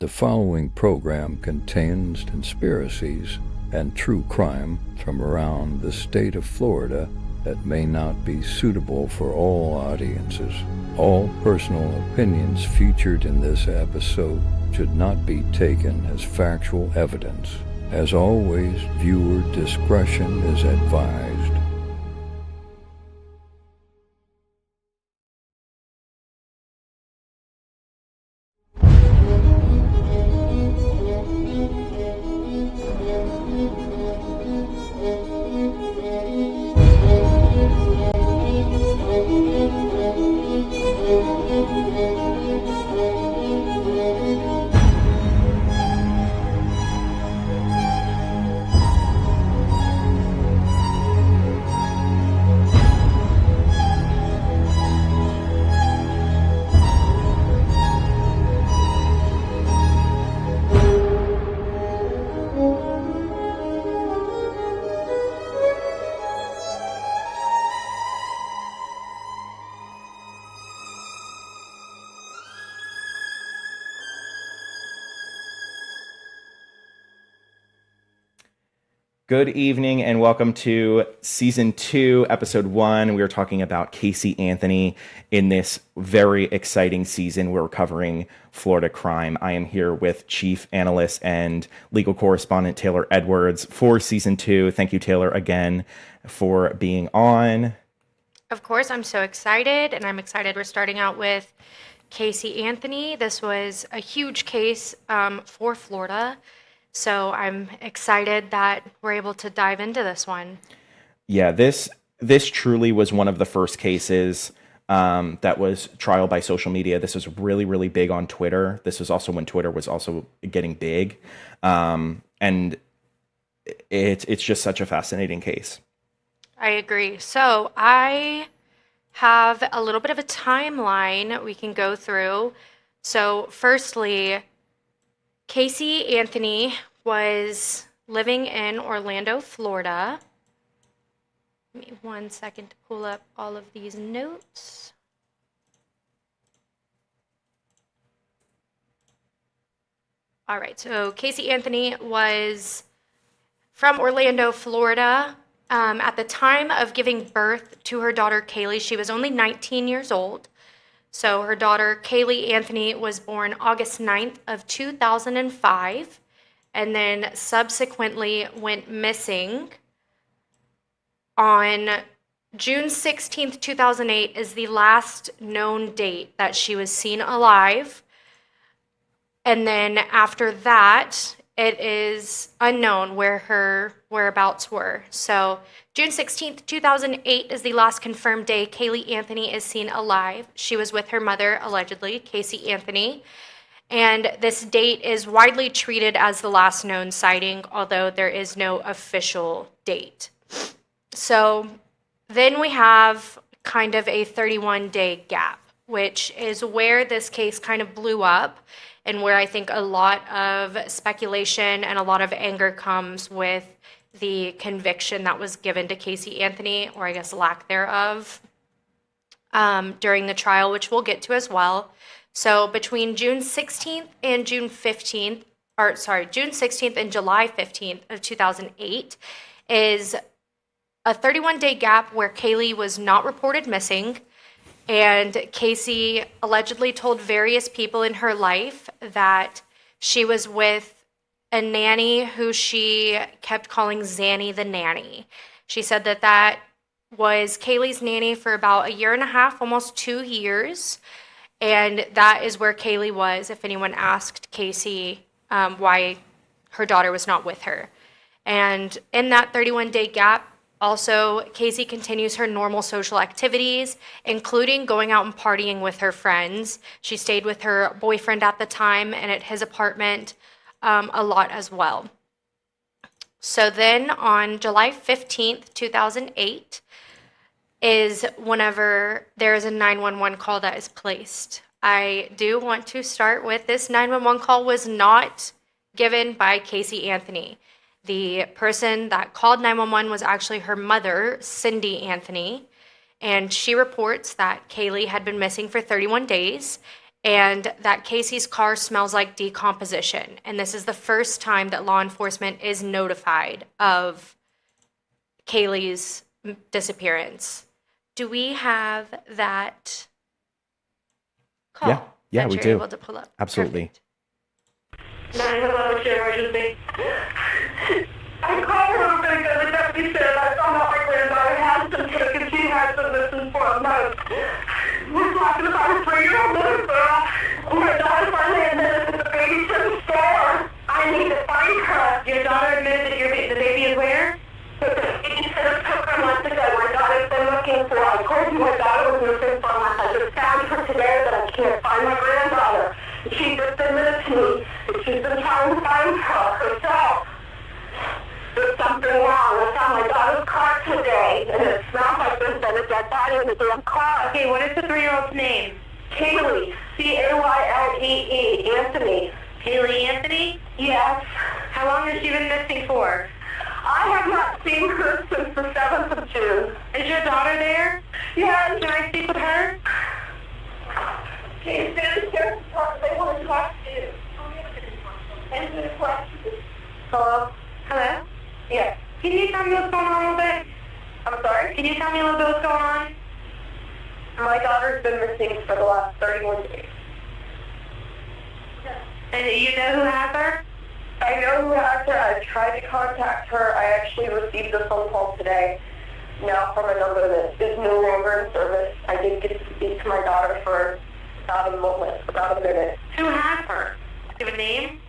The following program contains conspiracies and true crime from around the state of Florida that may not be suitable for all audiences. All personal opinions featured in this episode should not be taken as factual evidence. As always, viewer discretion is advised. Good evening and welcome to Season 2, Episode 1. We are talking about Casey Anthony in this very exciting season. We're covering Florida crime. I am here with Chief Analyst and Legal Correspondent Taylor Edwards for Season 2. Thank you, Taylor, again for being on. Of course, I'm so excited, and I'm excited we're starting out with Casey Anthony. This was a huge case for Florida. So I'm excited that we're able to dive into this one. Yeah, this truly was one of the first cases that was trial by social media. This was really, really big on Twitter. This was also when Twitter was also getting big. And it's just such a fascinating case. I agree. So I have a little bit of a timeline we can go through. So firstly, Casey Anthony was living in Orlando, Florida. Give me 1 second to pull up all of these notes. All right, so Casey Anthony was from Orlando, Florida. At the time of giving birth to her daughter, Kaylee, she was only 19 years old. So her daughter, Kaylee Anthony, was born August 9th of 2005, and then subsequently went missing on June 16th, 2008 is the last known date that she was seen alive. And then after that, it is unknown where her whereabouts were. So June 16th, 2008 is the last confirmed day Kaylee Anthony is seen alive. She was with her mother, allegedly, Casey Anthony. And this date is widely treated as the last known sighting, although there is no official date. So then we have kind of a 31-day gap, which is where this case kind of blew up and where I think a lot of speculation and a lot of anger comes with the conviction that was given to Casey Anthony, or I guess lack thereof, during the trial, which we'll get to as well. So between June 16th and June 16th and July 15th of 2008 is a 31-day gap where Kaylee was not reported missing, and Casey allegedly told various people in her life that she was with a nanny who she kept calling Zanny the nanny. She said that that was Kaylee's nanny for about a year and a half, almost 2 years. And that is where Kaylee was, if anyone asked Casey why her daughter was not with her. And in that 31-day gap, also, Casey continues her normal social activities, including going out and partying with her friends. She stayed with her boyfriend at the time and at his apartment a lot as well. So then on July 15th, 2008, is whenever there is a 911 call that is placed. I do want to start with this 911 call was not given by Casey Anthony. The person that called 911 was actually her mother, Cindy Anthony, and she reports that Kaylee had been missing for 31 days and that Casey's car smells like decomposition. And this is the first time that law enforcement is notified of Kaylee's disappearance. Do we have that call? Yeah, that we you're do. Able to pull up? Absolutely. Perfect. 911, what's your emergency? I called her because the deputy said I found out my granddaughter had some cake and she had some missing for a month. We're talking about a 3-year-old little girl. My daughter finally admitted that the baby's in the store. I need to find her. Your daughter admitted that the baby is where? The baby said it took her months ago. My daughter's been looking for her. I told you my daughter was missing for a month. I just found her today, but I can't find my granddaughter. She just admitted to me that she's been trying to find her herself. There's something wrong. I found my daughter's car today, and it smells like there's been a dead body in the damn car. Okay, what is the 3-year-old's name? Kaylee, Caylee, Anthony. Kaylee Anthony? Yes. How long has she been missing for? I have not seen her since the 7th of June. Is your daughter there? Yes. Can I speak with her? She's downstairs. They want to talk to you. Answer the question. Hello? Hello? Yes. Can you tell me what's going on a little bit? I'm sorry? Can you tell me a little bit what's going on? My daughter's been missing for the last 31 days. And do you know who has her? I know who has her. I tried to contact her. I actually received a phone call today, now from a number that is no longer in service. I did get to speak to my daughter for about a moment, about a minute. Who has her? Do you have a name?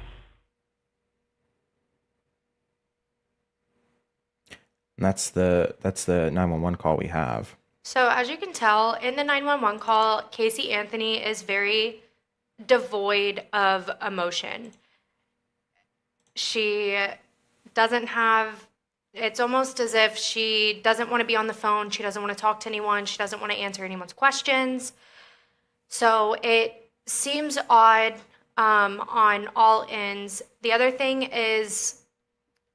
And that's the 911 call we have. So as you can tell, in the 911 call, Casey Anthony is very devoid of emotion. She doesn't have, it's almost as if she doesn't want to be on the phone. She doesn't want to talk to anyone. She doesn't want to answer anyone's questions. So it seems odd on all ends. The other thing is,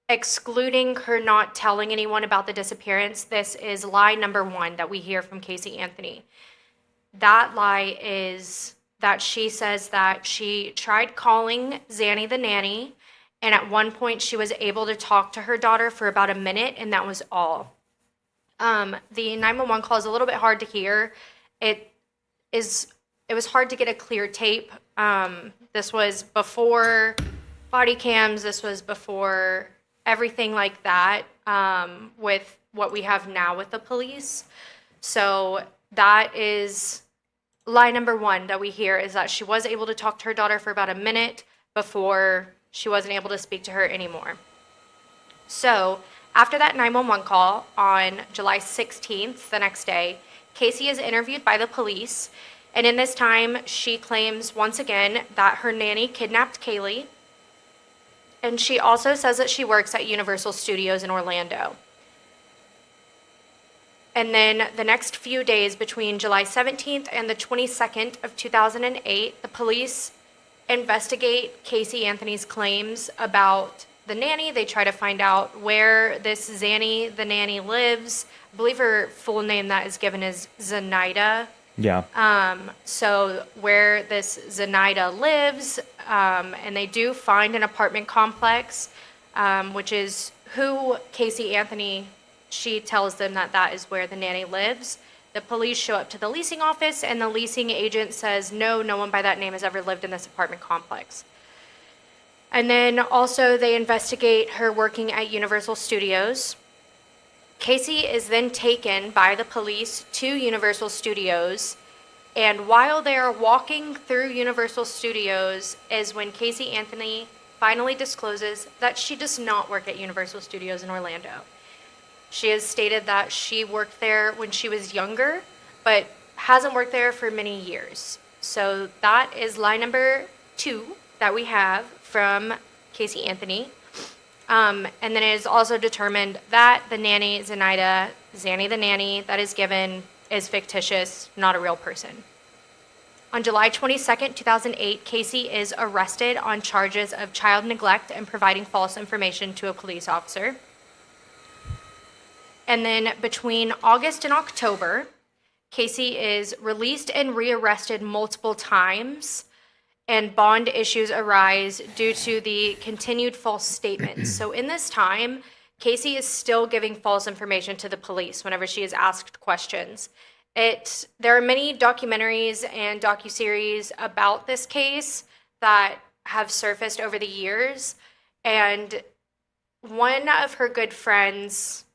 excluding her not telling anyone about the disappearance, this is lie number 1 that we hear from Casey Anthony. That lie is that she says that she tried calling Zanny the nanny, and at one point she was able to talk to her daughter for about a minute, and that was all. The 911 call is a little bit hard to hear. It was hard to get a clear tape. This was before body cams. This was before everything like that, with what we have now with the police. So that is lie number 1 that we hear, is that she was able to talk to her daughter for about a minute before she wasn't able to speak to her anymore. So after that 911 call on July 16th, the next day, Casey is interviewed by the police. And in this time, she claims once again that her nanny kidnapped Kaylee. And she also says that she works at Universal Studios in Orlando. And then the next few days between July 17th and the 22nd of 2008, the police investigate Casey Anthony's claims about the nanny. They try to find out where this Zanny, the nanny, lives. I believe her full name that is given is Zenaida. Yeah. So where this Zenaida lives, and they do find an apartment complex, which is who Casey Anthony, she tells them that that is where the nanny lives. The police show up to the leasing office, and the leasing agent says, no one by that name has ever lived in this apartment complex. And then also they investigate her working at Universal Studios. Casey is then taken by the police to Universal Studios, and while they are walking through Universal Studios is when Casey Anthony finally discloses that she does not work at Universal Studios in Orlando. She has stated that she worked there when she was younger, but hasn't worked there for many years. So that is lie number 2 that we have from Casey Anthony. And then it is also determined that the nanny, Zenaida, Zanny the nanny, that is given is fictitious, not a real person. On July 22nd, 2008, Casey is arrested on charges of child neglect and providing false information to a police officer. And then between August and October, Casey is released and rearrested multiple times, and bond issues arise due to the continued false statements. So in this time, Casey is still giving false information to the police whenever she is asked questions. There are many documentaries and docuseries about this case that have surfaced over the years, and one of her good friends,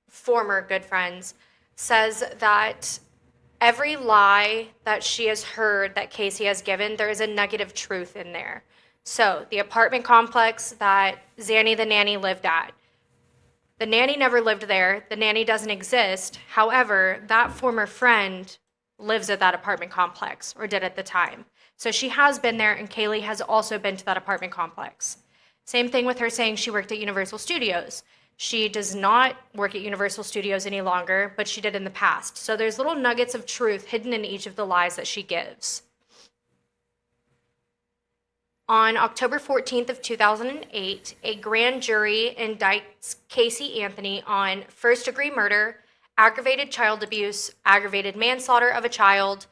former good friends, says that every lie that she has heard that Casey has given, there is a nugget of truth in there. So the apartment complex that Zanny the nanny lived at, the nanny never lived there. The nanny doesn't exist. However, that former friend lives at that apartment complex, or did at the time. So she has been there, and Kaylee has also been to that apartment complex. Same thing with her saying she worked at Universal Studios. She does not work at Universal Studios any longer, but she did in the past. So there's little nuggets of truth hidden in each of the lies that she gives. On October 14th of 2008, a grand jury indicts Casey Anthony on first-degree murder, aggravated child abuse, aggravated manslaughter of a child,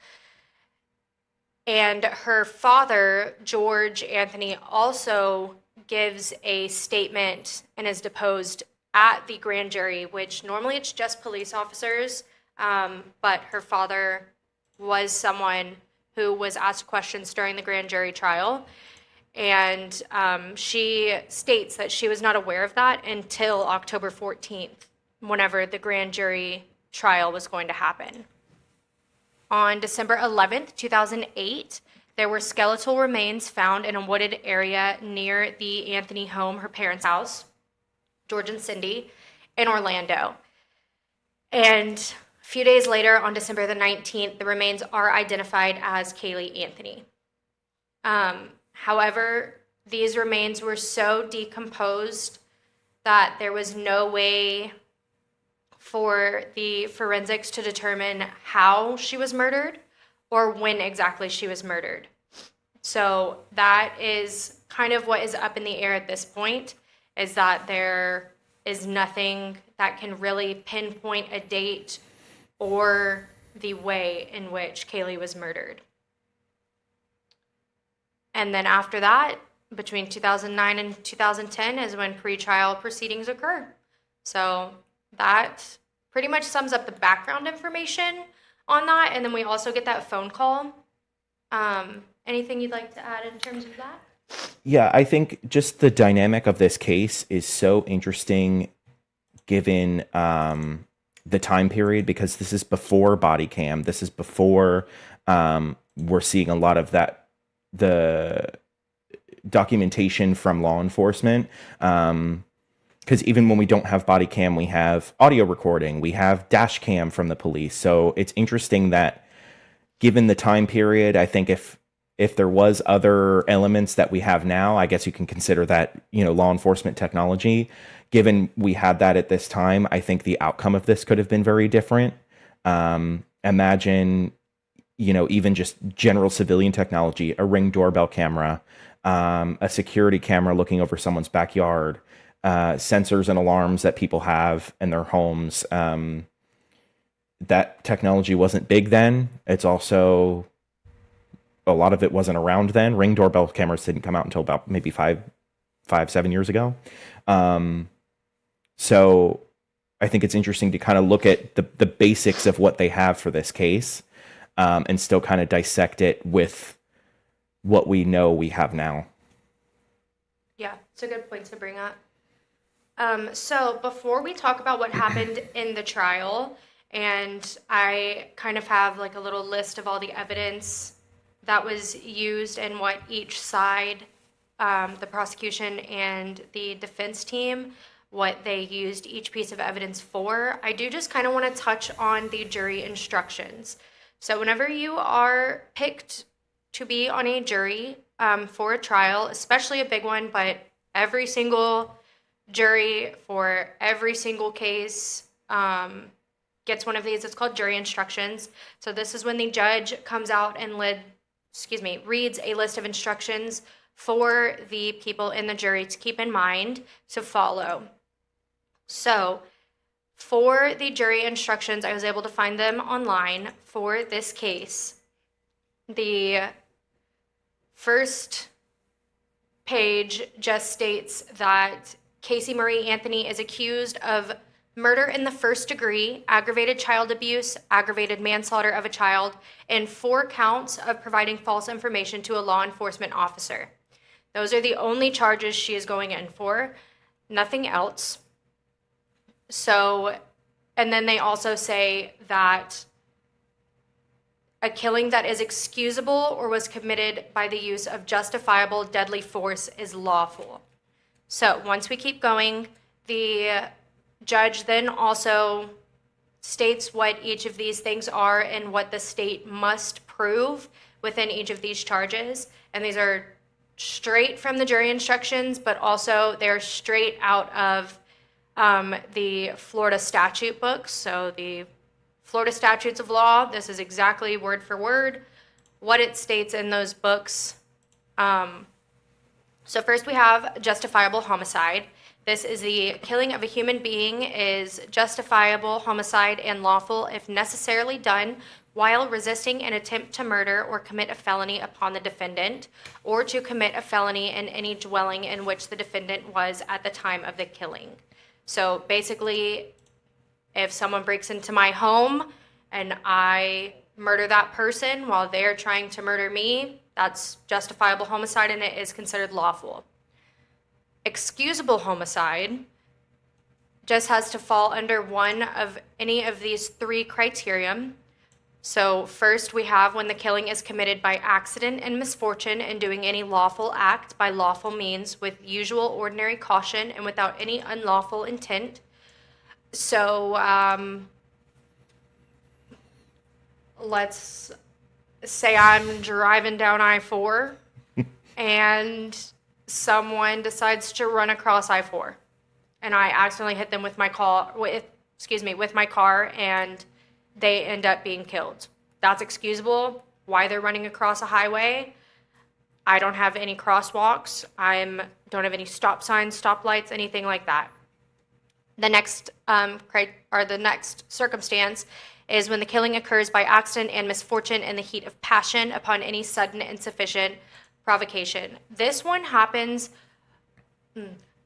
and her father, George Anthony, also gives a statement and is deposed at the grand jury, which normally it's just police officers, but her father was someone who was asked questions during the grand jury trial. And she states that she was not aware of that until October 14th, whenever the grand jury trial was going to happen. On December 11th, 2008, there were skeletal remains found in a wooded area near the Anthony home, her parents' house, George and Cindy, in Orlando. And a few days later, on December the 19th, the remains are identified as Kaylee Anthony. However, these remains were so decomposed that there was no way for the forensics to determine how she was murdered or when exactly she was murdered. So that is kind of what is up in the air at this point, is that there is nothing that can really pinpoint a date or the way in which Kaylee was murdered. And then after that, between 2009 and 2010 is when pretrial proceedings occur. So that pretty much sums up the background information on that. And then we also get that phone call. Anything you'd like to add in terms of that? Yeah, I think just the dynamic of this case is so interesting given the time period, because this is before body cam. This is before we're seeing a lot of the documentation from law enforcement. Because even when we don't have body cam, we have audio recording, we have dash cam from the police. So it's interesting that given the time period, I think if there was other elements that we have now, I guess you can consider that, law enforcement technology. Given we had that at this time, I think the outcome of this could have been very different. Imagine, even just general civilian technology, a Ring doorbell camera, a security camera looking over someone's backyard, sensors and alarms that people have in their homes. That technology wasn't big then. It's also, a lot of it wasn't around then. Ring doorbell cameras didn't come out until about maybe 7 years ago. So I think it's interesting to kind of look at the basics of what they have for this case, and still kind of dissect it with what we know we have now. Yeah, it's a good point to bring up. So before we talk about what happened in the trial, and I kind of have like a little list of all the evidence that was used and what each side, the prosecution and the defense team, what they used each piece of evidence for, I do just kind of want to touch on the jury instructions. So whenever you are picked to be on a jury for a trial, especially a big one, but every single jury for every single case gets one of these. It's called jury instructions. So this is when the judge comes out and reads a list of instructions for the people in the jury to keep in mind to follow. So For the jury instructions, I was able to find them online for this case. The first page just states that Casey Marie Anthony is accused of murder in the first degree, aggravated child abuse, aggravated manslaughter of a child, and 4 counts of providing false information to a law enforcement officer. Those are the only charges she is going in for, nothing else. So, and then they also say that a killing that is excusable or was committed by the use of justifiable deadly force is lawful. So once we keep going, the judge then also states what each of these things are and what the state must prove within each of these charges. And these are straight from the jury instructions, but also they're straight out of the Florida statute books. So the Florida Statutes of Law, this is exactly word for word what it states in those books. So first we have justifiable homicide. This is the killing of a human being is justifiable homicide and lawful if necessarily done while resisting an attempt to murder or commit a felony upon the defendant, or to commit a felony in any dwelling in which the defendant was at the time of the killing. So basically, if someone breaks into my home and I murder that person while they're trying to murder me, that's justifiable homicide and it is considered lawful. Excusable homicide just has to fall under one of any of these 3 criteria. So first we have when the killing is committed by accident and misfortune and doing any lawful act by lawful means with usual ordinary caution and without any unlawful intent. So let's say I'm driving down I-4 and someone decides to run across I-4 and I accidentally hit them with my car, and they end up being killed. That's excusable. Why they're running across a highway? I don't have any crosswalks. Don't have any stop signs, stoplights, anything like that. The next the next circumstance is when the killing occurs by accident and misfortune in the heat of passion upon any sudden insufficient provocation. This one happens,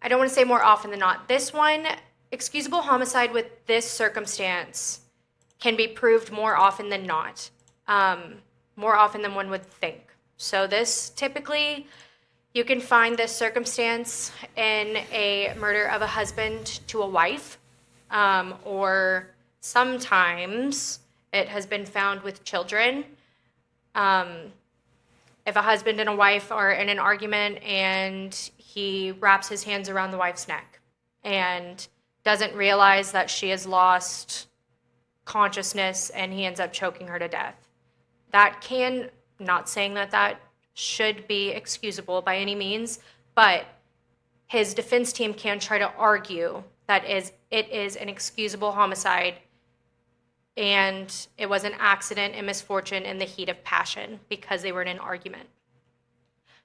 I don't want to say more often than not. This one, excusable homicide with this circumstance can be proved more often than not, more often than one would think. So this typically, you can find this circumstance in a murder of a husband to a wife, or sometimes it has been found with children. If a husband and a wife are in an argument and he wraps his hands around the wife's neck and doesn't realize that she has lost consciousness and he ends up choking her to death. That can, not saying that that should be excusable by any means, but his defense team can try to argue that it is an excusable homicide and it was an accident and misfortune in the heat of passion because they were in an argument.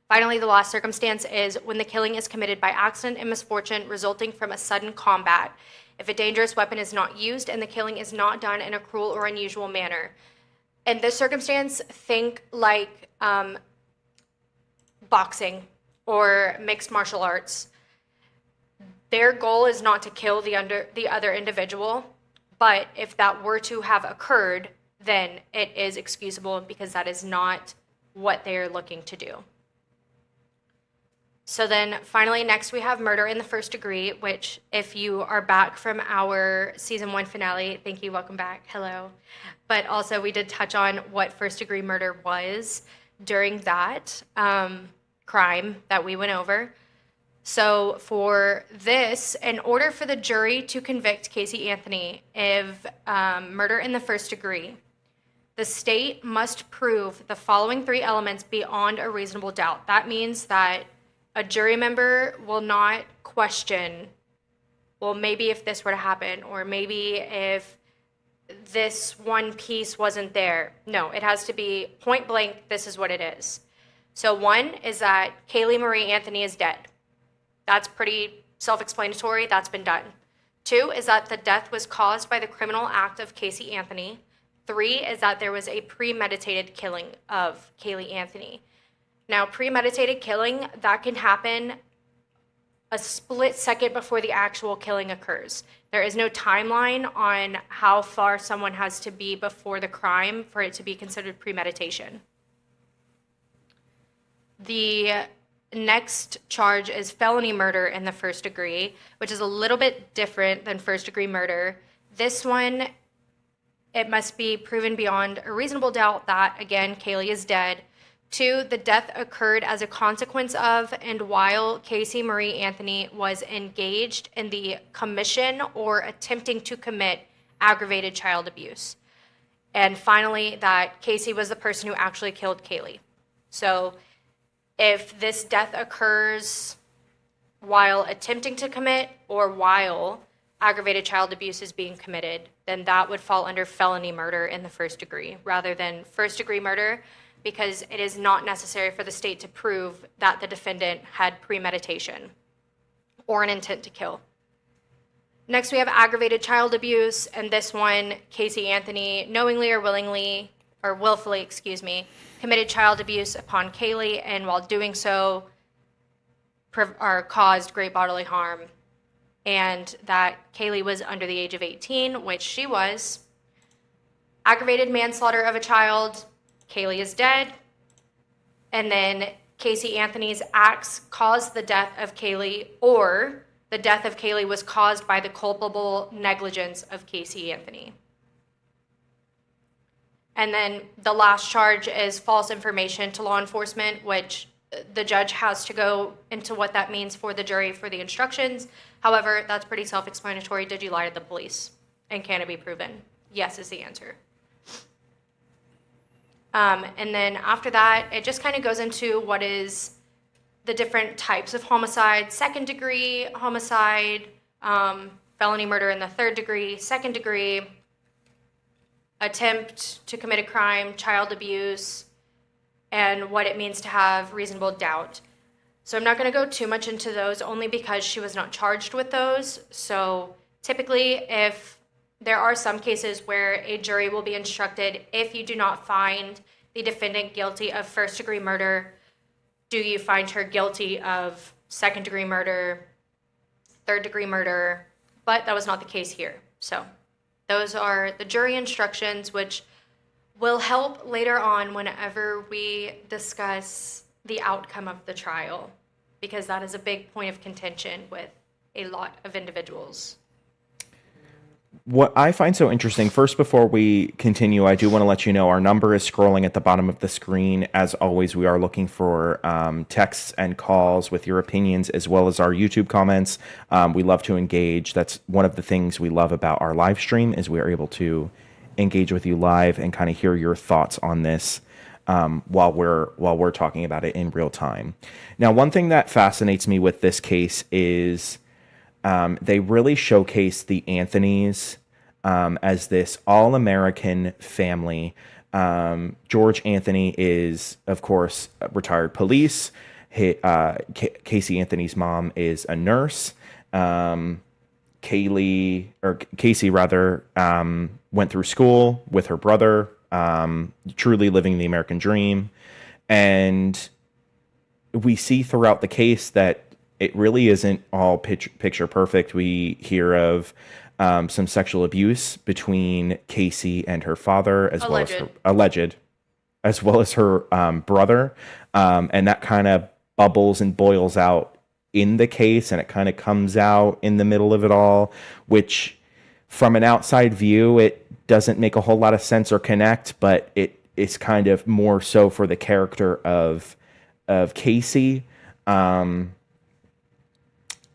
Finally, the last circumstance is when the killing is committed by accident and misfortune resulting from a sudden combat, if a dangerous weapon is not used and the killing is not done in a cruel or unusual manner. In this circumstance, think like boxing or mixed martial arts. Their goal is not to kill the other individual, but if that were to have occurred, then it is excusable because that is not what they are looking to do. So then finally, next we have murder in the first degree, which if you are back from our season 1 finale, thank you, welcome back, hello. But also we did touch on what first degree murder was during that crime that we went over. So for this, in order for the jury to convict Casey Anthony of murder in the first degree, the state must prove the following 3 elements beyond a reasonable doubt. That means that a jury member will not question, well, maybe if this were to happen, or maybe if this one piece wasn't there. No, it has to be point blank, this is what it is. So 1 is that Kaylee Marie Anthony is dead. That's pretty self-explanatory, that's been done. 2 is that the death was caused by the criminal act of Casey Anthony. 3 is that there was a premeditated killing of Kaylee Anthony. Now, premeditated killing, that can happen a split second before the actual killing occurs. There is no timeline on how far someone has to be before the crime for it to be considered premeditation. The next charge is felony murder in the first degree, which is a little bit different than first degree murder. This one, it must be proven beyond a reasonable doubt that, again, Kaylee is dead. 2, the death occurred as a consequence of and while Casey Marie Anthony was engaged in the commission or attempting to commit aggravated child abuse. And finally, that Casey was the person who actually killed Kaylee. So if this death occurs while attempting to commit or while aggravated child abuse is being committed, then that would fall under felony murder in the first degree rather than first degree murder, because it is not necessary for the state to prove that the defendant had premeditation or an intent to kill. Next, we have aggravated child abuse, and this one, Casey Anthony knowingly or willingly, or willfully, committed child abuse upon Kaylee, and while doing so, caused great bodily harm, and that Kaylee was under the age of 18, which she was. Aggravated manslaughter of a child, Kaylee is dead, and then Casey Anthony's acts caused the death of Kaylee, or the death of Kaylee was caused by the culpable negligence of Casey Anthony. And then the last charge is false information to law enforcement, which the judge has to go into what that means for the jury for the instructions. However, that's pretty self-explanatory. Did you lie to the police? And can it be proven? Yes is the answer. And then after that, it just kind of goes into what is the different types of homicide: second degree homicide, felony murder in the third degree, second degree, attempt to commit a crime, child abuse, and what it means to have reasonable doubt. So I'm not going to go too much into those, only because she was not charged with those. So typically, if there are some cases where a jury will be instructed, if you do not find the defendant guilty of first degree murder, do you find her guilty of second degree murder, third degree murder? But that was not the case here. So those are the jury instructions, which will help later on whenever we discuss the outcome of the trial, because that is a big point of contention with a lot of individuals. What I find so interesting, first, before we continue, I do want to let you know our number is scrolling at the bottom of the screen. As always, we are looking for texts and calls with your opinions, as well as our YouTube comments. We love to engage. That's one of the things we love about our live stream, is we are able to engage with you live and kind of hear your thoughts on this while we're talking about it in real time. Now, one thing that fascinates me with this case is they really showcase the Anthonys as this all-American family. George Anthony is, of course, retired police. Casey Anthony's mom is a nurse. Casey went through school with her brother, truly living the American dream. And we see throughout the case that it really isn't all picture perfect. We hear of some sexual abuse between Casey and her father, as well as her brother, and that kind of bubbles and boils out in the case, and it kind of comes out in the middle of it all, which, from an outside view, it doesn't make a whole lot of sense or connect, but it is kind of more so for the character of Casey.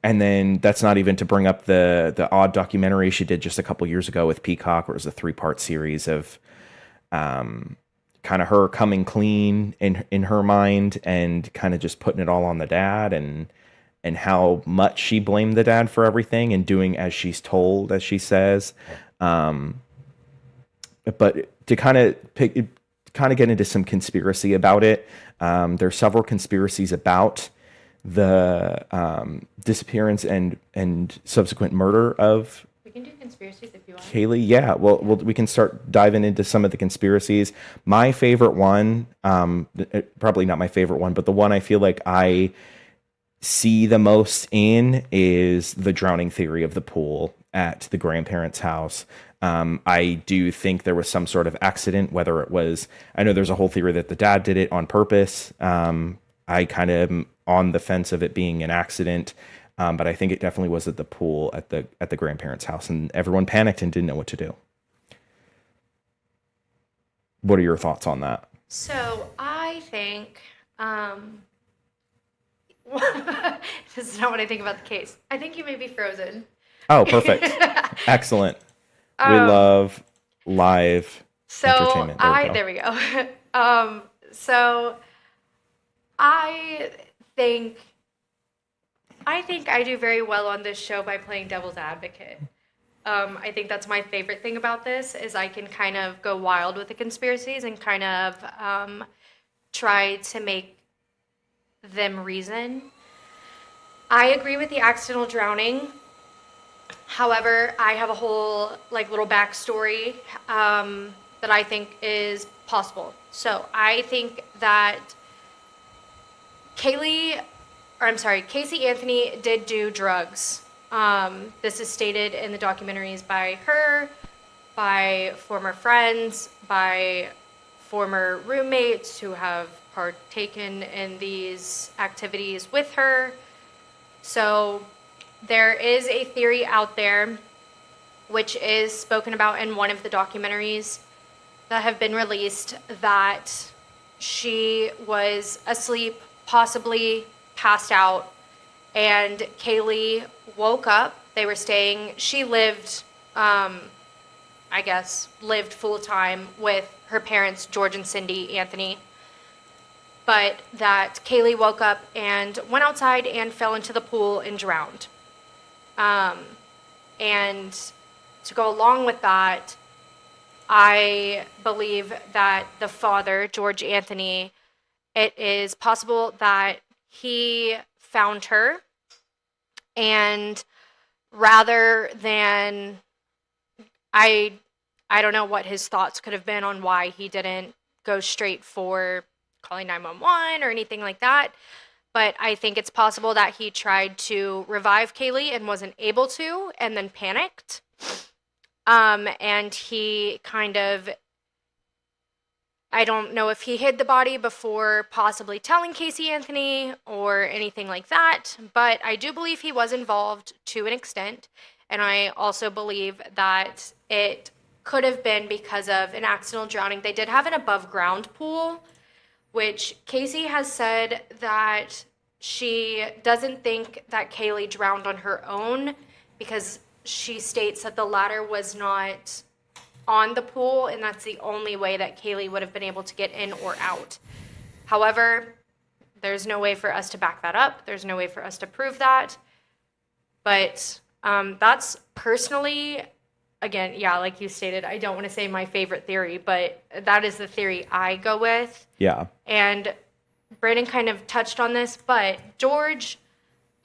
And then that's not even to bring up the odd documentary she did just a couple years ago with Peacock, where it was a 3-part series of kind of her coming clean in her mind and kind of just putting it all on the dad, and how much she blamed the dad for everything and doing as she's told, as she says. But to kind of get into some conspiracy about it, there's several conspiracies about the disappearance and subsequent murder of We can do conspiracies if you want. Kaylee. Yeah, well, we can start diving into some of the conspiracies. My favorite one, probably not my favorite one, but the one I feel like I see the most in is the drowning theory of the pool at the grandparents' house. I do think there was some sort of accident, whether it was, I know there's a whole theory that the dad did it on purpose. I kind of am on the fence of it being an accident. But I think it definitely was at the pool at the grandparents' house, and everyone panicked and didn't know what to do. What are your thoughts on that? So I think this is not what I think about the case. I think you may be frozen. Oh, perfect. Excellent. We love live entertainment. There we go. So I think I do very well on this show by playing devil's advocate. I think that's my favorite thing about this is I can kind of go wild with the conspiracies and kind of try to make them reason. I agree with the accidental drowning. However, I have a whole little backstory that I think is possible. So I think that Casey Anthony did do drugs. This is stated in the documentaries by her, by former friends, by former roommates who have partaken in these activities with her. So there is a theory out there, which is spoken about in one of the documentaries that have been released, that she was asleep, possibly passed out, and Kaylee woke up. She lived, lived full time with her parents, George and Cindy Anthony. But that Kaylee woke up and went outside and fell into the pool and drowned. And to go along with that, I believe that the father, George Anthony, it is possible that he found her, and rather than, I don't know what his thoughts could have been on why he didn't go straight for calling 911 or anything like that, but I think it's possible that he tried to revive Kaylee and wasn't able to, and then panicked. And he kind of, I don't know if he hid the body before possibly telling Casey Anthony or anything like that, but I do believe he was involved to an extent, and I also believe that it could have been because of an accidental drowning. They did have an above-ground pool, which Casey has said that she doesn't think that Kaylee drowned on her own because she states that the ladder was not on the pool, and that's the only way that Kaylee would have been able to get in or out. However, there's no way for us to back that up. There's no way for us to prove that. But that's personally, again, yeah, like you stated, I don't want to say my favorite theory, but that is the theory I go with. Yeah. And Brandon kind of touched on this, but George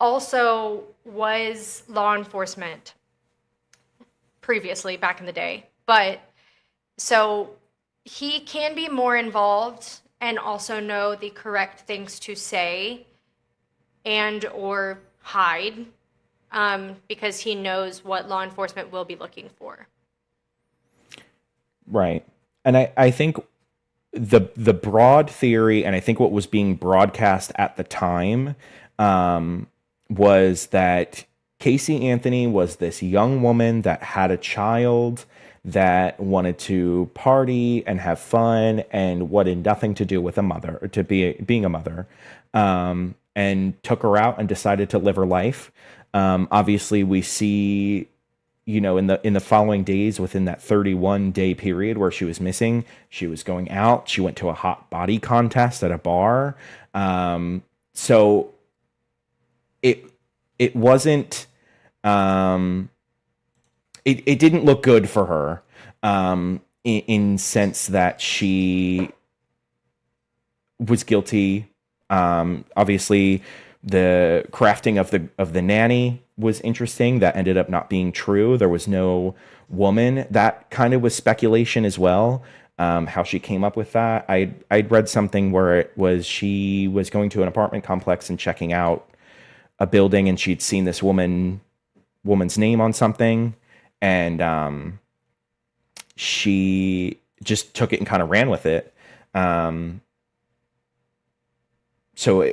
also was law enforcement previously, back in the day. But so he can be more involved and also know the correct things to say and or hide, because he knows what law enforcement will be looking for. Right. And I think the broad theory, and I think what was being broadcast at the time, was that Casey Anthony was this young woman that had a child that wanted to party and have fun and wanted nothing to do with a mother, or being a mother, and took her out and decided to live her life. Obviously, we see, in the following days, within that 31-day period where she was missing, she was going out. She went to a hot body contest at a bar. So it wasn't. It didn't look good for her, in sense that she was guilty. Obviously, The crafting of the nanny was interesting. That ended up not being true. There was no woman. That kind of was speculation as well. How she came up with that. I'd read something where it was she was going to an apartment complex and checking out a building, and she'd seen this woman's name on something, and she just took it and kind of ran with it. So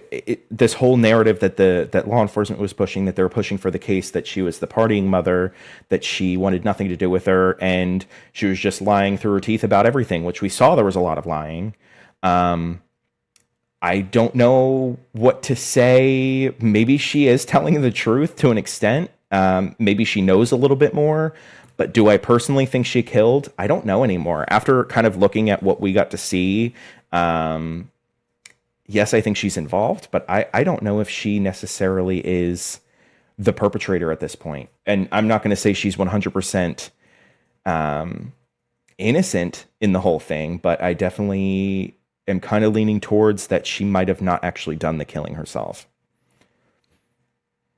this whole narrative that law enforcement was pushing, that they were pushing for the case that she was the partying mother, that she wanted nothing to do with her, and she was just lying through her teeth about everything, which we saw there was a lot of lying. I don't know what to say. Maybe she is telling the truth to an extent. Maybe she knows a little bit more. But do I personally think she killed? I don't know anymore. After kind of looking at what we got to see, yes, I think she's involved, but I don't know if she necessarily is the perpetrator at this point. And I'm not going to say she's 100% innocent in the whole thing, but I definitely am kind of leaning towards that she might have not actually done the killing herself.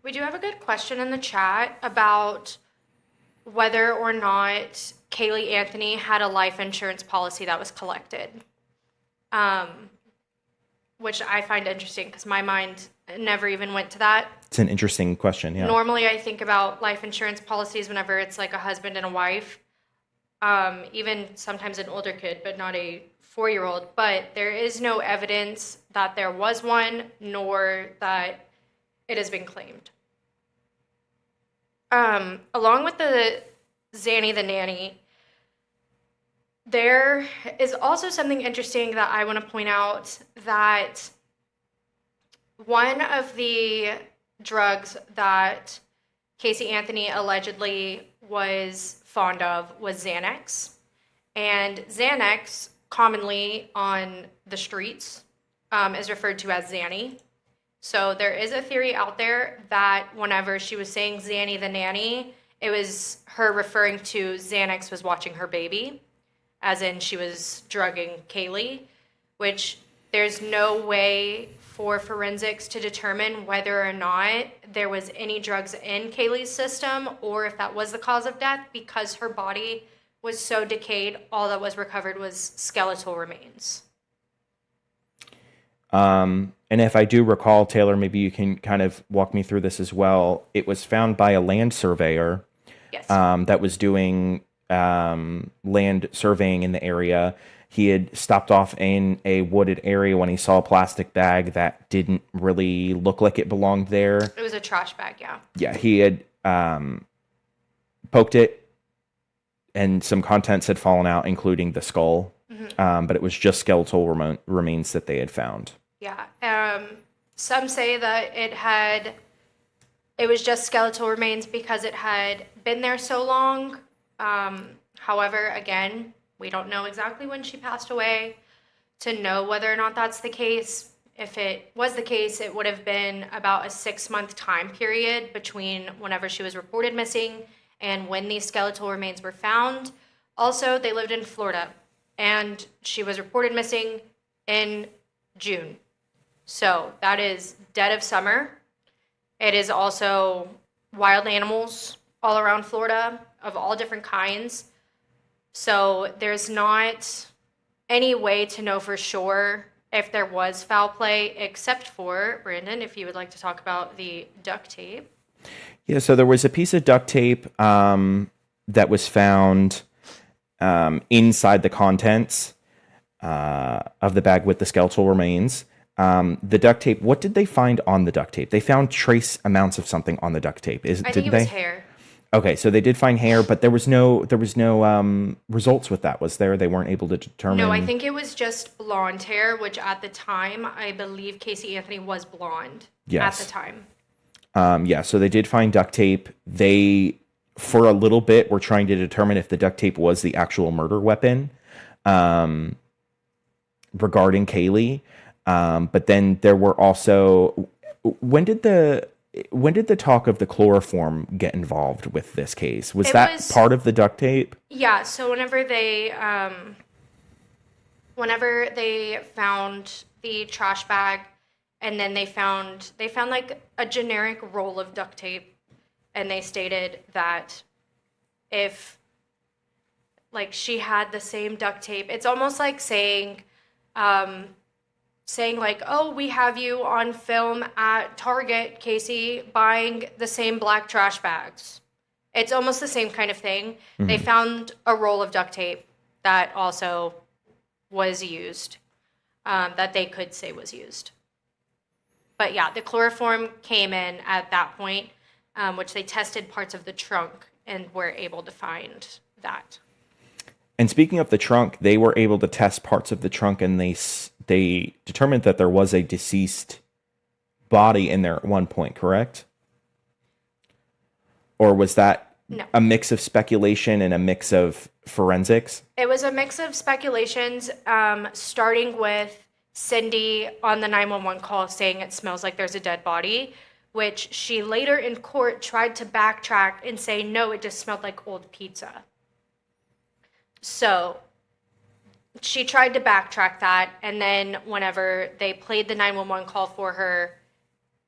We do have a good question in the chat about whether or not Kaylee Anthony had a life insurance policy that was collected. Which I find interesting because my mind never even went to that. It's an interesting question, yeah. Normally, I think about life insurance policies whenever it's like a husband and a wife, even sometimes an older kid, but not a 4-year-old. But there is no evidence that there was one, nor that it has been claimed. Along with the Zanny the nanny, there is also something interesting that I want to point out, that one of the drugs that Casey Anthony allegedly was fond of was Xanax. And Xanax, commonly on the streets, is referred to as Zanny. So there is a theory out there that whenever she was saying Zanny the nanny, it was her referring to Xanax was watching her baby, as in she was drugging Kaylee, which there's no way for forensics to determine whether or not there was any drugs in Kaylee's system or if that was the cause of death, because her body was so decayed, all that was recovered was skeletal remains. And if I do recall, Taylor, maybe you can kind of walk me through this as well. It was found by a land surveyor. Yes. That was doing land surveying in the area. He had stopped off in a wooded area when he saw a plastic bag that didn't really look like it belonged there. It was a trash bag, yeah. Yeah, he had poked it, and some contents had fallen out, including the skull. Mm-hmm. But it was just skeletal remains that they had found. Yeah. Some say that it was just skeletal remains because it had been there so long. However, again, we don't know exactly when she passed away to know whether or not that's the case. If it was the case, it would have been about a 6-month time period between whenever she was reported missing and when these skeletal remains were found. Also, they lived in Florida, and she was reported missing in June. So that is dead of summer. It is also wild animals all around Florida of all different kinds. So there's not any way to know for sure if there was foul play, except for, Brandon, if you would like to talk about the duct tape. Yeah, so there was a piece of duct tape that was found inside the contents of the bag with the skeletal remains. The duct tape, what did they find on the duct tape? They found trace amounts of something on the duct tape. I think it was hair. Okay, so they did find hair, but there was no results with that, was there? They weren't able to determine. No, I think it was just blonde hair, which at the time, I believe Casey Anthony was blonde. Yes. At the time. Yeah, so they did find duct tape. They, for a little bit, were trying to determine if the duct tape was the actual murder weapon regarding Kaylee. But then there were also, when did the talk of the chloroform get involved with this case? Was that part of the duct tape? Yeah, so whenever they found the trash bag and then they found like a generic roll of duct tape, and they stated that if like she had the same duct tape, it's almost like saying like, oh, we have you on film at Target, Casey, buying the same black trash bags. It's almost the same kind of thing. They found a roll of duct tape that also was used, that they could say was used. But yeah, the chloroform came in at that point, which they tested parts of the trunk and were able to find that. And speaking of the trunk, they were able to test parts of the trunk, and they determined that there was a deceased body in there at one point, correct? Or was that a mix of speculation and a mix of forensics? It was a mix of speculations, starting with Cindy on the 911 call saying it smells like there's a dead body, which she later in court tried to backtrack and say, no, it just smelled like old pizza. So she tried to backtrack that, and then whenever they played the 911 call for her,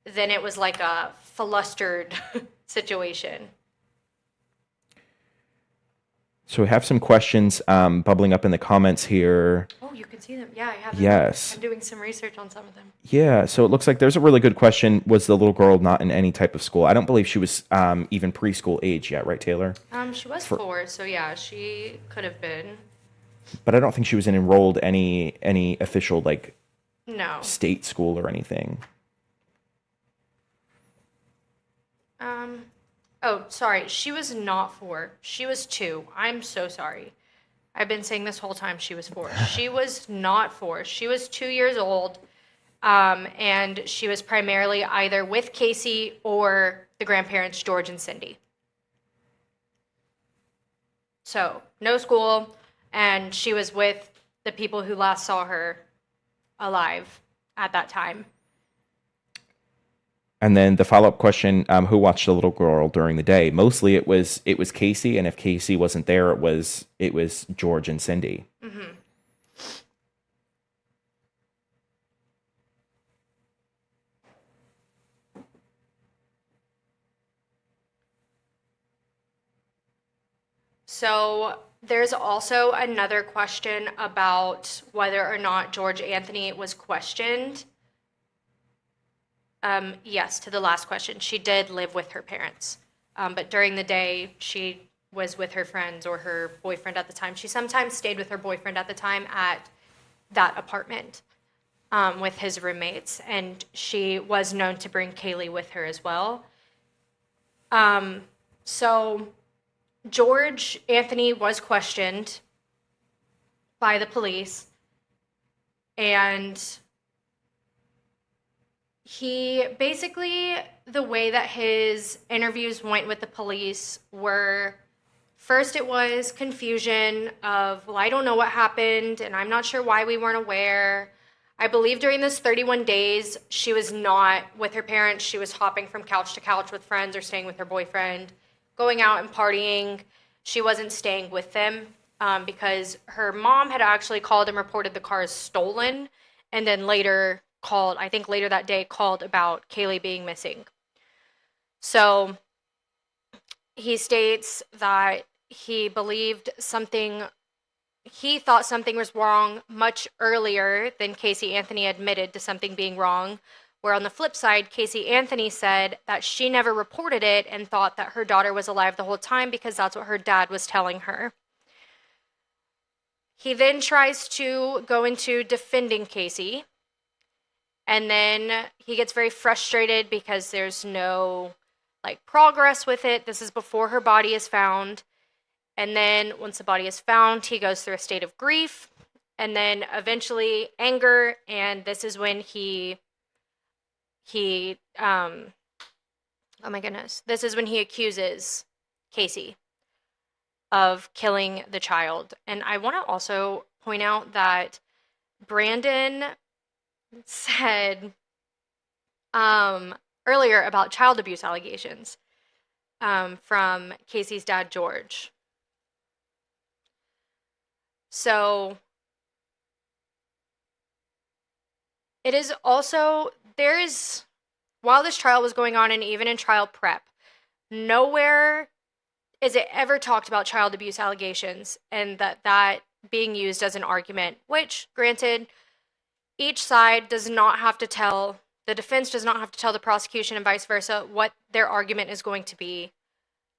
then it was like a flustered situation. So we have some questions bubbling up in the comments here. Oh, you can see them. Yeah, I have them. Yes. I'm doing some research on some of them. Yeah, so it looks like there's a really good question. Was the little girl not in any type of school? I don't believe she was even preschool age yet, right, Taylor? She was 4, so yeah, she could have been. But I don't think she was enrolled any official like No. state school or anything. Oh, sorry. She was not 4. She was 2. I'm so sorry. I've been saying this whole time she was 4. She was not 4. She was 2 years old, and she was primarily either with Casey or the grandparents, George and Cindy. So, no school, and she was with the people who last saw her alive at that time. And then the follow-up question, who watched the little girl during the day? Mostly it was Casey, and if Casey wasn't there, it was George and Cindy. Mm-hmm. So there's also another question about whether or not George Anthony was questioned. Yes, to the last question. She did live with her parents. But during the day, she was with her friends or her boyfriend at the time. She sometimes stayed with her boyfriend at the time at that apartment with his roommates. And she was known to bring Kaylee with her as well. So George Anthony was questioned by the police. And he basically, the way that his interviews went with the police were, first it was confusion of, well, I don't know what happened, and I'm not sure why we weren't aware. I believe during this 31 days, she was not with her parents. She was hopping from couch to couch with friends or staying with her boyfriend, going out and partying. She wasn't staying with them because her mom had actually called and reported the car as stolen, and then later that day called about Kaylee being missing. So he states that he thought something was wrong much earlier than Casey Anthony admitted to something being wrong, where on the flip side, Casey Anthony said that she never reported it and thought that her daughter was alive the whole time because that's what her dad was telling her. He then tries to go into defending Casey. And then he gets very frustrated because there's no progress with it. This is before her body is found. And then once the body is found, he goes through a state of grief and then eventually anger. And this is when this is when he accuses Casey of killing the child. And I want to also point out that Brandon said earlier about child abuse allegations from Casey's dad, George. So It is also, while this trial was going on and even in trial prep, nowhere is it ever talked about child abuse allegations and that being used as an argument, which, granted, each side does not have to tell, the defense does not have to tell the prosecution and vice versa what their argument is going to be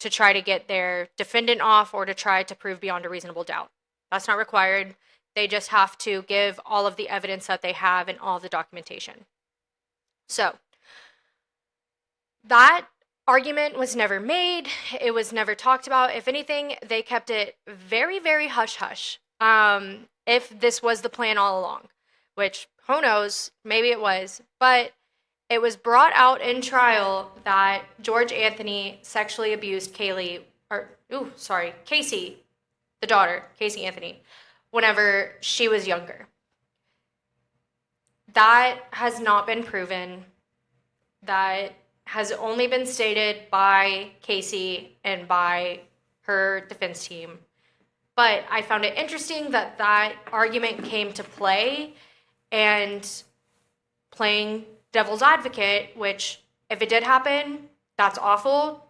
to try to get their defendant off or to try to prove beyond a reasonable doubt. That's not required. They just have to give all of the evidence that they have and all of the documentation. So, that argument was never made. It was never talked about. If anything, they kept it very, very hush-hush. If this was the plan all along, which, who knows, maybe it was. But it was brought out in trial that George Anthony sexually abused Casey, the daughter, Casey Anthony, whenever she was younger. That has not been proven. That has only been stated by Casey and by her defense team. But I found it interesting that that argument came to play, and playing devil's advocate, which if it did happen, that's awful,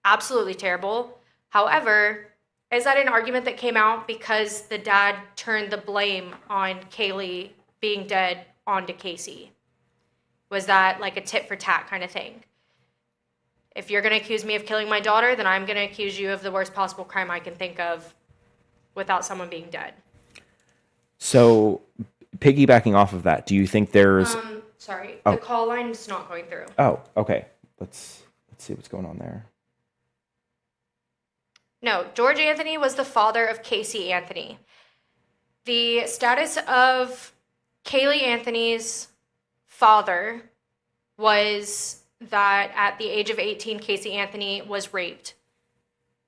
absolutely terrible. However, is that an argument that came out because the dad turned the blame on Kaylee being dead onto Casey? Was that like a tit for tat kind of thing? If you're going to accuse me of killing my daughter, then I'm going to accuse you of the worst possible crime I can think of without someone being dead. So, piggybacking off of that, do you think there's... The call line's not going through. Oh, okay. Let's see what's going on there. No, George Anthony was the father of Casey Anthony. The status of Kaylee Anthony's father was that at the age of 18, Casey Anthony was raped.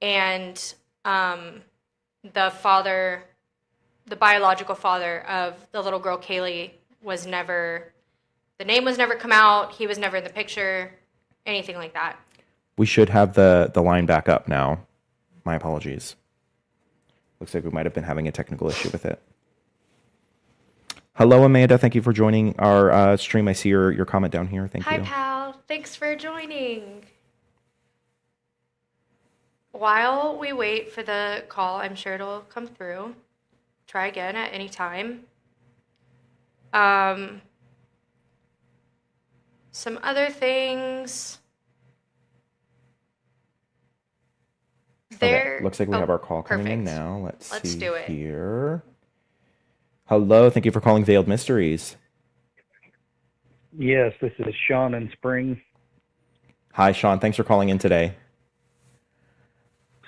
And the biological father of the little girl Kaylee the name was never come out, he was never in the picture, anything like that. We should have the line back up now. My apologies. Looks like we might have been having a technical issue with it. Hello, Amanda. Thank you for joining our stream. I see your comment down here. Thank you. Hi, pal. Thanks for joining. While we wait for the call, I'm sure it'll come through. Try again at any time. Some other things. Okay. Looks like we have our call coming in now. Let's see do it here. Hello. Thank you for calling Veiled Mysteries. Yes, this is Sean in Spring. Hi, Sean. Thanks for calling in today.